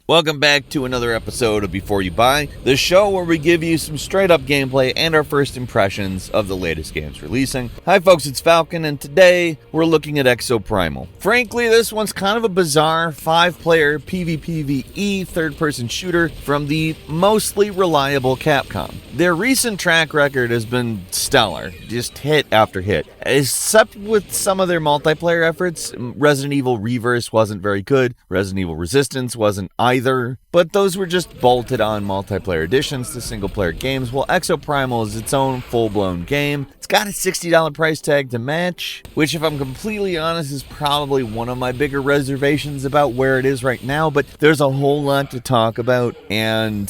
Welcome back to another episode of Before You Buy, the show where we give you some straight up gameplay and our first impressions of the latest games releasing. Hi folks, it's Falcon, and today we're looking at Exoprimal. Frankly, this one's kind of a bizarre 5-player PvPvE third-person shooter from the mostly reliable Capcom. Their recent track record has been stellar, just hit after hit. Except with some of their multiplayer efforts, Resident Evil Reverse wasn't very good, Resident Evil Resistance wasn't either, but those were just bolted on multiplayer additions to single-player games, while Exoprimal is its own full-blown game. It's got a $60 price tag to match, which if I'm completely honest is probably one of my bigger reservations about where it is right now, but there's a whole lot to talk about, and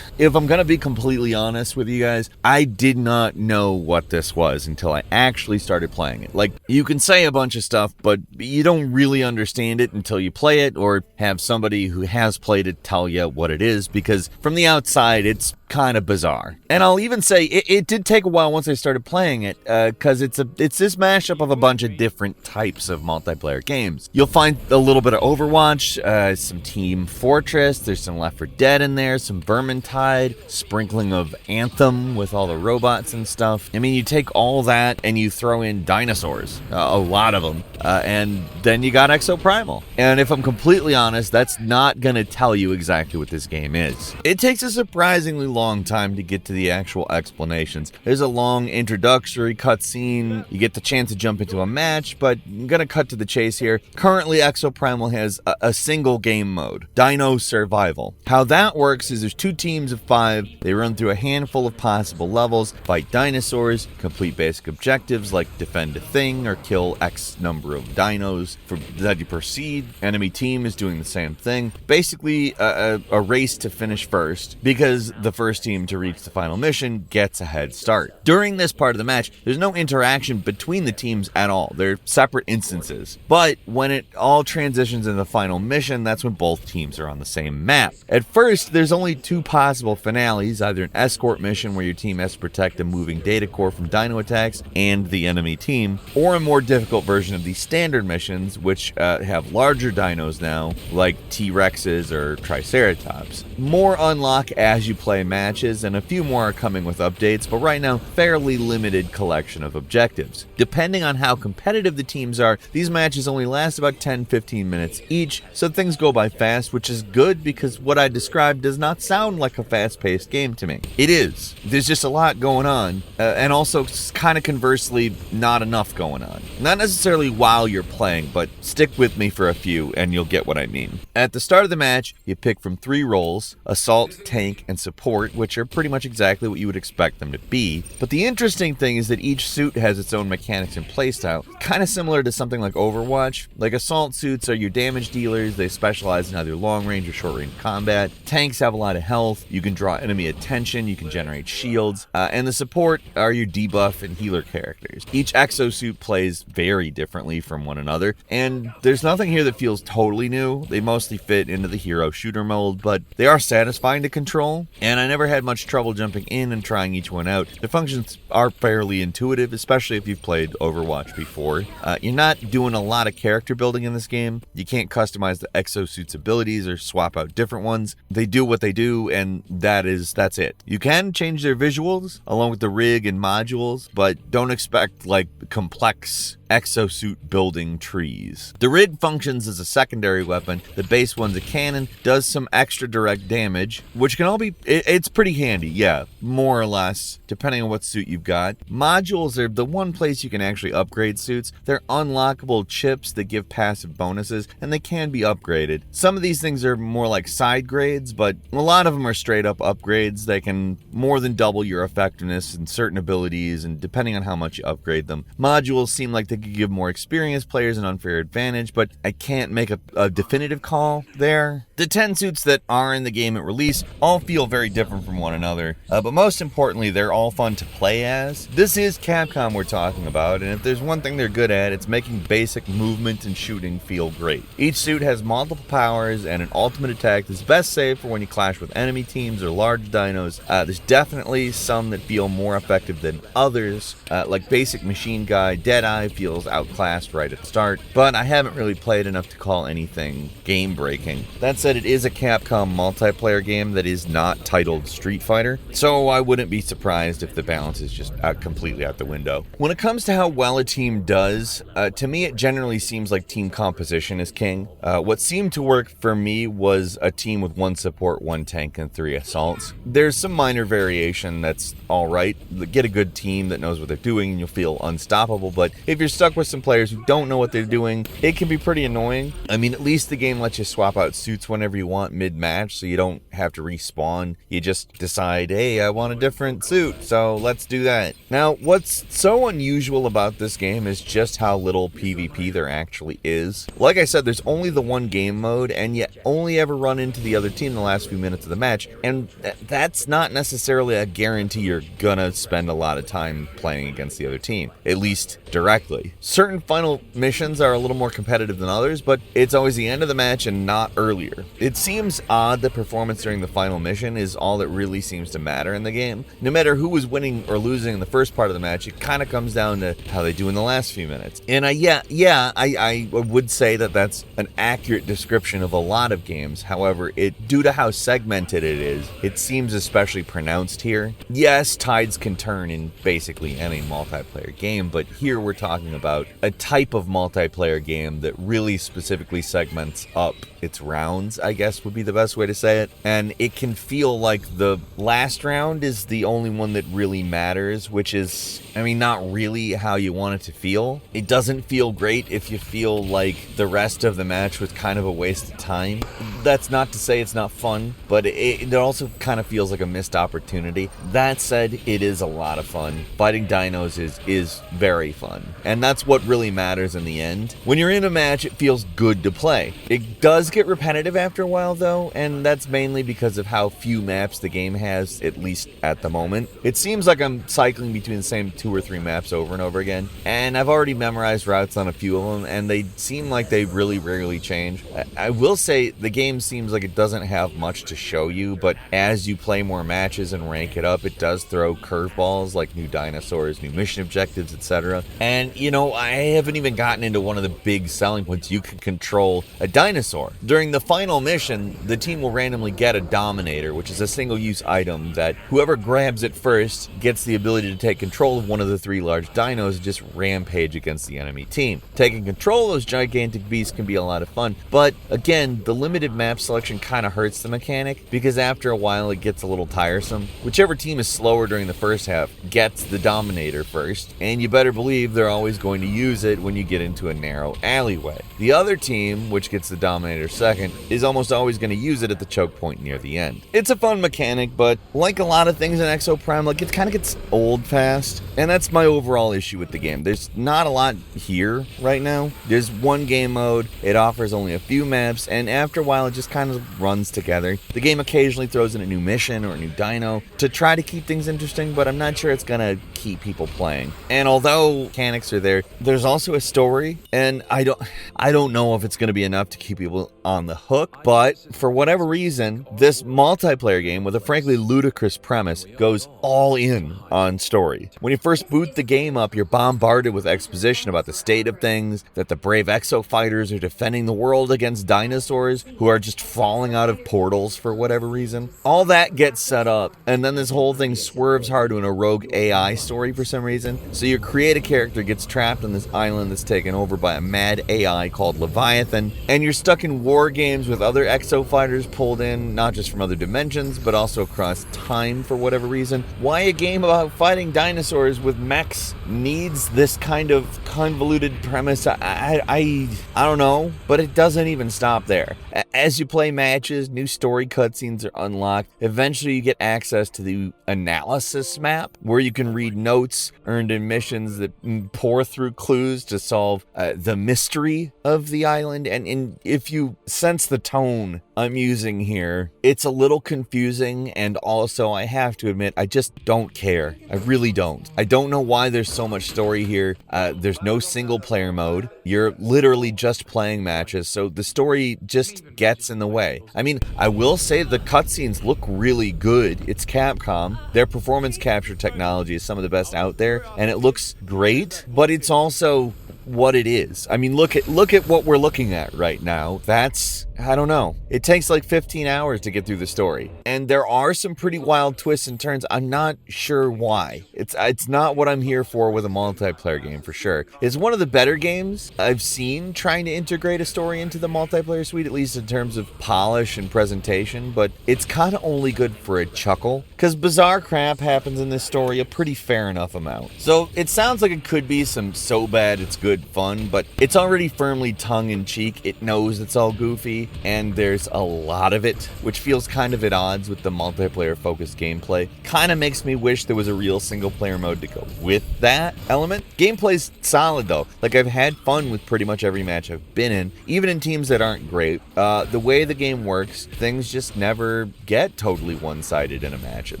if I'm gonna be completely honest with you guys, I did not know what this was until I actually started playing it. Like, you can say a bunch of stuff, but you don't really understand it until you play it, or have somebody who has played it tell you what it is, because from the outside it's kind of bizarre. And I'll even say it did take a while once I started playing it, because it's this mashup of a bunch of different types of multiplayer games. You'll find a little bit of Overwatch, some Team Fortress, there's some Left 4 Dead in there, some Vermintide, sprinkling of Anthem with all the robots and stuff. I mean, you take all that and you throw in dinosaurs, a lot of them, and then you got Exoprimal. And if I'm completely honest, that's not gonna tell you exactly what this game is. It takes a surprisingly long time to get to the actual explanations. There's a long introductory cutscene, you get the chance to jump into a match, but I'm gonna cut to the chase here. Currently, Exoprimal has a single game mode, Dino Survival. How that works is there's 2 teams of 5, they run through a handful of possible levels, fight dinosaurs, complete basic objectives like defend a thing or kill X number of dinos that you proceed. Enemy team is doing the same thing. Basically, a race to finish first, because the first team to reach the final mission gets a head start. During this part of the match, there's no interaction between the teams at all. They're separate instances. But when it all transitions in the final mission, that's when both teams are on the same map. At first, there's only 2 possible finales, either an escort mission where your team has to protect a moving data core from dino attacks and the enemy team, or a more difficult version of the standard missions, which have larger dinos now, like T-Rexes or Triceratops. More unlock as you play matches, and a few more are coming with updates, but right now, fairly limited collection of objectives. Depending on how competitive the teams are, these matches only last about 10-15 minutes each, so things go by fast, which is good because what I described does not sound like a fast-paced game to me. It is. There's just a lot going on, and also kind of conversely, not enough going on. Not necessarily while you're playing, but stick with me for a few and you'll get what I mean. At the start of the match, you pick from 3 roles, assault, tank, and support, which are pretty much exactly what you would expect them to be. But the interesting thing is that each suit has its own mechanics and playstyle, kind of similar to something like Overwatch. Like assault suits are your damage dealers, they specialize in either long range or short range combat. Tanks have a lot of health, you can draw enemy attention, you can generate shields, and the support are your debuff and healer characters. Each exosuit plays very differently from one another, and there's nothing here that feels totally new. They mostly fit into the hero shooter mold, but they are satisfying to control, and I never had much trouble jumping in and trying each one out. The functions are fairly intuitive, especially if you've played Overwatch before. You're not doing a lot of character building in this game. You can't customize the exosuit's abilities or swap out different ones. They do what they do, and that's it. You can change their visuals along with the rig and modules, but don't expect like complex exosuit building trees. The rig functions as a secondary weapon. The base one's a cannon, does some extra direct damage, which can all be, it's pretty handy, yeah, more or less, depending on what suit you've got. Modules are the one place you can actually upgrade suits. They're unlockable chips that give passive bonuses, and they can be upgraded. Some of these things are more like side grades, but a lot of them are straight up upgrades. They can more than double your effectiveness in certain abilities, and depending on how much you upgrade them. Modules seem like they could give more experienced players an unfair advantage, but I can't make a definitive call there. The 10 suits that are in the game at release all feel very different different from one another, but most importantly, they're all fun to play as. This is Capcom we're talking about, and if there's one thing they're good at, it's making basic movement and shooting feel great. Each suit has multiple powers and an ultimate attack that's best saved for when you clash with enemy teams or large dinos. There's definitely some that feel more effective than others, like basic machine guy Deadeye feels outclassed right at the start, but I haven't really played enough to call anything game-breaking. That said, it is a Capcom multiplayer game that is not titled Street Fighter, so I wouldn't be surprised if the balance is just completely out the window. When it comes to how well a team does, to me it generally seems like team composition is king. What seemed to work for me was a team with 1 support, 1 tank, and 3 assaults. There's some minor variation that's alright. Get a good team that knows what they're doing and you'll feel unstoppable, but if you're stuck with some players who don't know what they're doing, it can be pretty annoying. I mean, at least the game lets you swap out suits whenever you want mid-match, so you don't have to respawn. You just decide, hey, I want a different suit, so let's do that. Now, what's so unusual about this game is just how little PvP there actually is. Like I said, there's only the 1 game mode, and you only ever run into the other team in the last few minutes of the match, and that's not necessarily a guarantee you're gonna spend a lot of time playing against the other team, at least directly. Certain final missions are a little more competitive than others, but it's always the end of the match and not earlier. It seems odd that performance during the final mission is all that really seems to matter in the game. No matter who was winning or losing in the first part of the match, it kind of comes down to how they do in the last few minutes. And I would say that that's an accurate description of a lot of games. However, due to how segmented it is, it seems especially pronounced here. Yes, tides can turn in basically any multiplayer game, but here we're talking about a type of multiplayer game that really specifically segments up its rounds, I guess would be the best way to say it. And it can feel like the last round is the only one that really matters, which is, I mean, not really how you want it to feel. It doesn't feel great if you feel like the rest of the match was kind of a waste of time. That's not to say it's not fun, but it also kind of feels like a missed opportunity. That said, it is a lot of fun. Fighting dinos is very fun, and that's what really matters in the end. When you're in a match, it feels good to play. It does get repetitive after a while though, and that's mainly because of how few maps the game has, at least at the moment. It seems like I'm cycling between the same 2 or 3 maps over and over again, and I've already memorized routes on a few of them, and they seem like they really rarely change. I will say the game seems like it doesn't have much to show you, but as you play more matches and rank it up, it does throw curveballs like new dinosaurs, new mission objectives, etc. And you know, I haven't even gotten into one of the big selling points. You can control a dinosaur. During the final mission, the team will randomly get a Dominator, which is a single-use item that whoever grabs it first gets the ability to take control of one of the 3 large dinos and just rampage against the enemy team. Taking control of those gigantic beasts can be a lot of fun, but again, the limited map selection kind of hurts the mechanic, because after a while it gets a little tiresome. Whichever team is slower during the first half gets the Dominator first, and you better believe they're always going to use it when you get into a narrow alleyway. The other team, which gets the Dominator second, is almost always going to use it at the choke point near the end. It's a fun mechanic, but like a lot of things in Exoprimal, like it kind of gets old fast, and that's my overall issue with the game. There's not a lot here right now. There's 1 game mode, it offers only a few maps, and after a while it just kind of runs together. The game occasionally throws in a new mission or a new dino to try to keep things interesting, but I'm not sure it's gonna keep people playing. And although mechanics are there, there's also a story, and I don't know if it's gonna be enough to keep people on the hook, but for whatever reason, this multiplayer game with a frankly ludicrous premise goes all in on story. When you first boot the game up, you're bombarded with exposition about the state of things, that the brave exo fighters are defending the world against dinosaurs who are just falling out of portals for whatever reason. All that gets set up, and then this whole thing swerves hard to a rogue AI story for some reason. So your creative character gets trapped on this island that's taken over by a mad AI called Leviathan, and you're stuck in war games with other exo fighters pulled in, not just from other dimensions, but also across time for whatever reason. Why a game about fighting dinosaurs with mechs needs this kind of convoluted premise, I don't know, but it doesn't even stop there. As you play matches, new story cutscenes are unlocked. Eventually you get access to the analysis map, where you can read notes earned in missions that pour through clues to solve the mystery of the island. And if you sense the tone I'm using here, it's a little confusing confusing, and also I have to admit, I just don't care. I really don't. I don't know why there's so much story here. There's no single player mode. You're literally just playing matches, so the story just gets in the way. I mean, I will say the cutscenes look really good. It's Capcom. Their performance capture technology is some of the best out there, and it looks great, but it's also what it is. I mean, look at what we're looking at right now. That's, I don't know. It takes like 15 hours to get through the story. And there are some pretty wild twists and turns. I'm not sure why. It's not what I'm here for with a multiplayer game, for sure. It's one of the better games I've seen trying to integrate a story into the multiplayer suite, at least in terms of polish and presentation, but it's kind of only good for a chuckle, because bizarre crap happens in this story a pretty fair enough amount. So it sounds like it could be some so bad it's good fun, but it's already firmly tongue-in-cheek. It knows it's all goofy, and there's a lot of it, which feels kind of at odds with the multiplayer-focused gameplay. Kind of makes me wish there was a real single-player mode to go with that element. Gameplay's solid, though. Like, I've had fun with pretty much every match I've been in, even in teams that aren't great. The way the game works, things just never get totally one-sided in a match, at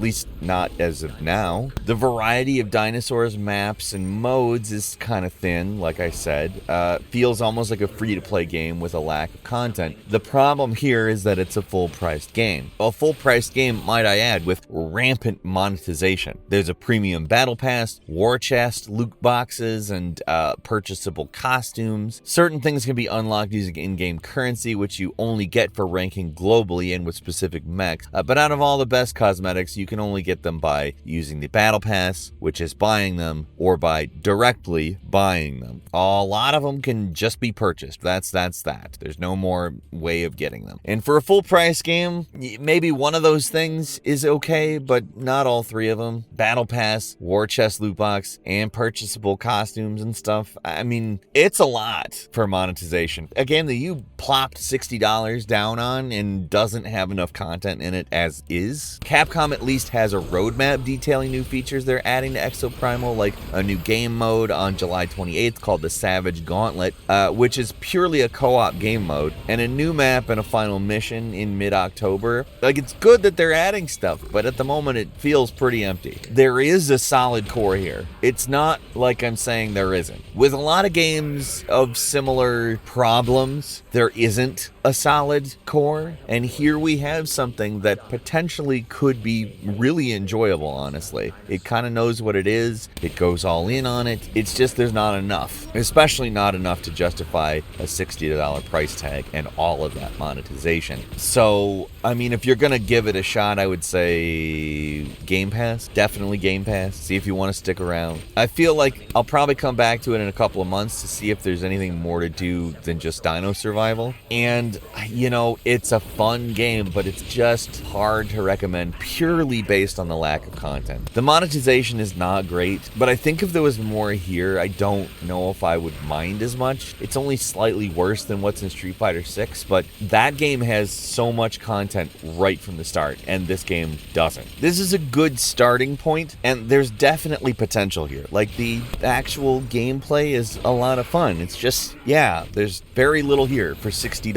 least not as of now. The variety of dinosaurs, maps, and modes is kind of thin, like I said. Feels almost like a free-to-play game with a lack of content. The problem here is that it's a full-priced game. A full-priced game, might I add, with rampant monetization. There's a premium battle pass, war chest, loot boxes, and purchasable costumes. Certain things can be unlocked using in-game currency, which you only get for ranking globally and with specific mechs. But out of all the best cosmetics, you can only get them by using the battle pass, which is buying them, or by directly buying them. A lot of them can just be purchased. That's that. There's no more way of getting them. And for a full price game, maybe one of those things is okay, but not all three of them. Battle pass, war chest loot box, and purchasable costumes and stuff. I mean, it's a lot for monetization. A game that you plopped $60 down on and doesn't have enough content in it as is. Capcom at least has a roadmap detailing new features they're adding to Exoprimal, like a new game mode on July 28th called the Savage Gauntlet, which is purely a co-op game mode, and a new map and a final mission in mid-October. Like, it's good that they're adding stuff, but at the moment it feels pretty empty. There is a solid core here. It's not like I'm saying there isn't. With a lot of games of similar problems, there isn't a solid core, and here we have something that potentially could be really enjoyable, honestly. It kind of knows what it is, it goes all in on it, it's just there's not enough, especially not enough to justify a $60 price tag and all of that monetization. So, I mean, if you're gonna give it a shot, I would say Game Pass, definitely Game Pass, see if you want to stick around. I feel like I'll probably come back to it in a couple of months to see if there's anything more to do than just Dino Survival, and you know, it's a fun game, but it's just hard to recommend purely based on the lack of content. The monetization is not great, but I think if there was more here, I don't know if I would mind as much. It's only slightly worse than what's in Street Fighter 6, but that game has so much content right from the start, and this game doesn't. This is a good starting point, and there's definitely potential here. Like, the actual gameplay is a lot of fun. It's just, yeah, there's very little here for $60.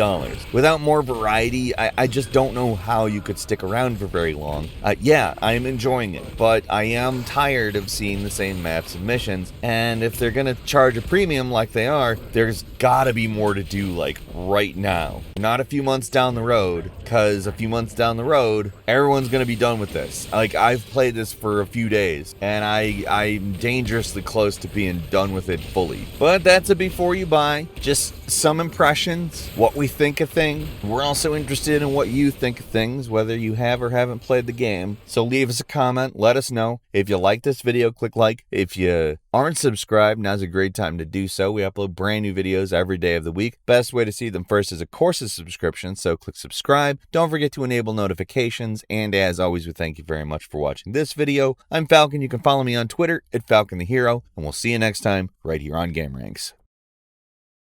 Without more variety, I just don't know how you could stick around for very long. Yeah, I'm enjoying it, but I am tired of seeing the same maps and missions, and if they're gonna charge a premium like they are, there's gotta be more to do, like, right now. Not a few months down the road, because a few months down the road, everyone's gonna be done with this. Like, I've played this for a few days, and I'm dangerously close to being done with it fully. But that's a before you buy. Just some impressions, what we think of things. We're also interested in what you think of things, whether you have or haven't played the game. So leave us a comment, let us know. If you like this video, click like. If you aren't subscribed, now's a great time to do so. We upload brand new videos every day of the week. Best way to see them first is, of course, a subscription, so click subscribe. Don't forget to enable notifications, and as always, we thank you very much for watching this video. I'm Falcon. You can follow me on Twitter at Falcon the Hero, and we'll see you next time right here on gameranx.